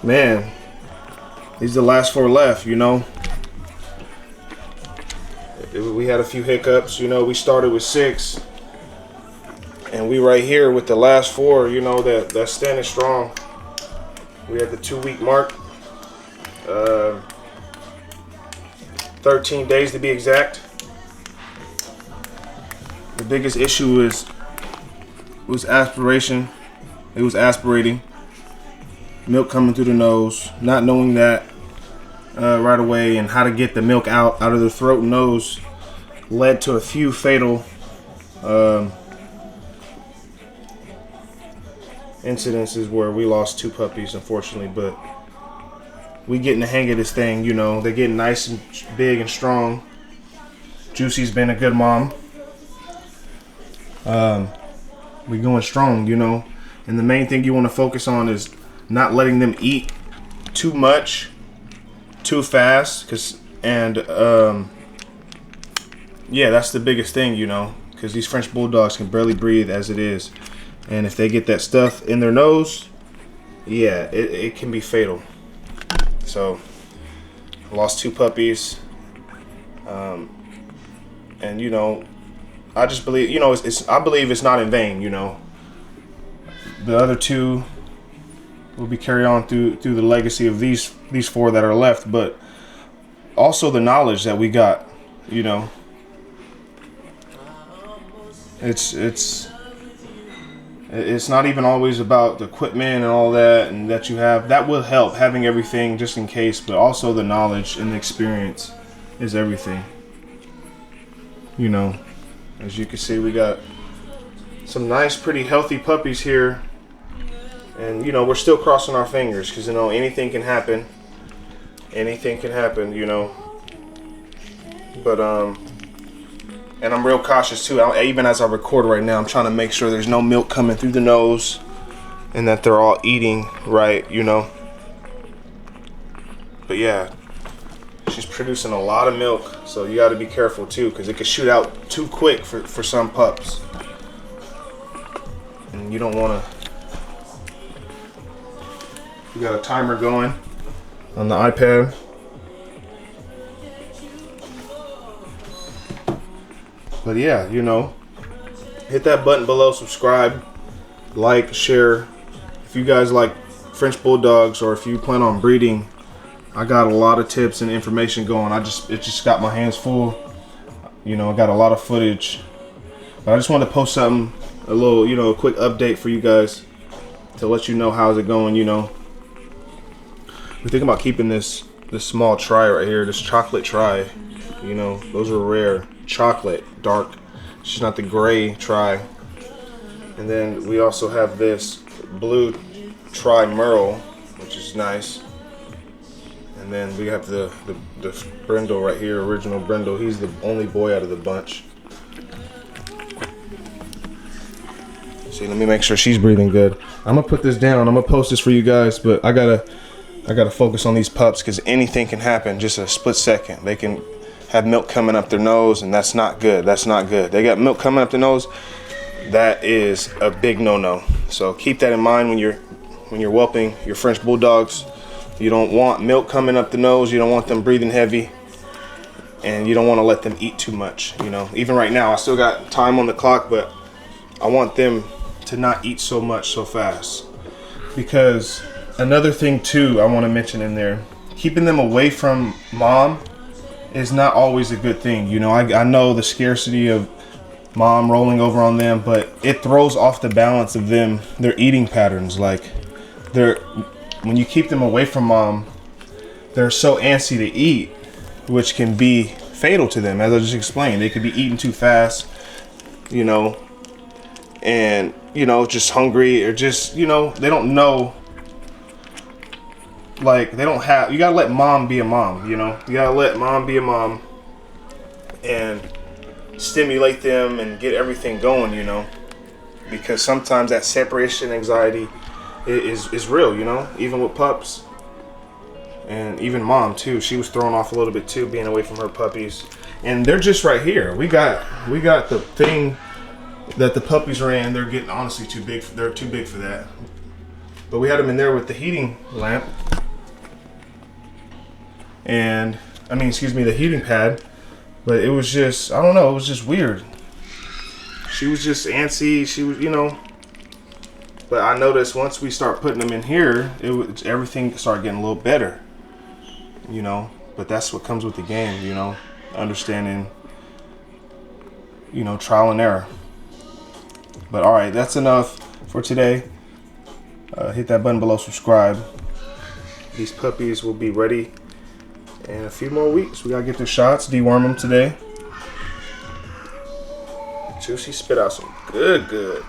Man, these are the last 4 left, you know. We had a few hiccups, you know. We started with 6, and we right here with the last 4, you know, that's standing strong. We had the 2-week mark, 13 days to be exact. The biggest issue was aspiration. It was aspirating. Milk coming through the nose, not knowing that right away, and how to get the milk out of the throat and nose led to a few fatal incidences where we lost 2 puppies, unfortunately. But we getting the hang of this thing, you know. They're getting nice and big and strong. Juicy's been a good mom. We going strong, you know. And the main thing you want to focus on is not letting them eat too much, too fast, yeah, that's the biggest thing, you know, because these French Bulldogs can barely breathe as it is, and if they get that stuff in their nose, yeah, it can be fatal. So, I lost 2 puppies, and you know, I just believe, you know, I believe it's not in vain, you know. The other 2 will be carried on through the legacy of these 4 that are left, but also the knowledge that we got, you know. It's not even always about the equipment and all that and that you have. That will help, having everything just in case, but also the knowledge and the experience is everything. You know, as you can see, we got some nice, pretty healthy puppies here. And, you know, we're still crossing our fingers because, you know, anything can happen. Anything can happen, you know. But, and I'm real cautious, too. Even as I record right now, I'm trying to make sure there's no milk coming through the nose and that they're all eating right, you know. But, yeah, she's producing a lot of milk, so you got to be careful, too, because it could shoot out too quick for some pups. And you don't want to. We got a timer going on the iPad. But yeah, you know, hit that button below, subscribe, like, share. If you guys like French Bulldogs or if you plan on breeding, I got a lot of tips and information going. It just got my hands full. You know, I got a lot of footage. But I just wanted to post something, a little, you know, a quick update for you guys to let you know how's it going, you know. We're thinking about keeping this small tri right here, this chocolate tri. You know, those are rare. Chocolate, dark. She's not the gray tri. And then we also have this blue tri Merle, which is nice. And then we have the brindle right here, original brindle. He's the only boy out of the bunch. See, let me make sure she's breathing good. I'm gonna put this down. I'm gonna post this for you guys, but I gotta focus on these pups because anything can happen just a split second. They can have milk coming up their nose, and that's not good. That's not good. They got milk coming up their nose. That is a big no-no. So keep that in mind when you're whelping your French Bulldogs. You don't want milk coming up the nose. You don't want them breathing heavy, and you don't want to let them eat too much. You know, even right now, I still got time on the clock, but I want them to not eat so much so fast. Because another thing too I want to mention in there, keeping them away from mom is not always a good thing. You know, I know the scarcity of mom rolling over on them, but it throws off the balance of their eating patterns. Like, when you keep them away from mom, they're so antsy to eat, which can be fatal to them. As I just explained, they could be eating too fast, you know, and, you know, just hungry, or just, you know, they don't know. Like, they don't have, you gotta let mom be a mom, you know. You gotta let mom be a mom and stimulate them and get everything going, you know. Because sometimes that separation anxiety is real, you know, even with pups. And even mom too, she was thrown off a little bit too, being away from her puppies. And they're just right here. We got the thing that the puppies are in. They're getting honestly too big. They're too big for that. But we had them in there with the heating lamp. and I mean, excuse me, the heating pad. But it was just, I don't know, it was just weird. She was just antsy. She was, you know. But I noticed once we start putting them in here, everything started getting a little better. You know. But that's what comes with the game, you know. Understanding, you know, trial and error. But all right, that's enough for today. Hit that button below, subscribe. These puppies will be ready in a few more weeks. We gotta get their shots, deworm them today. Juicy spit out some good.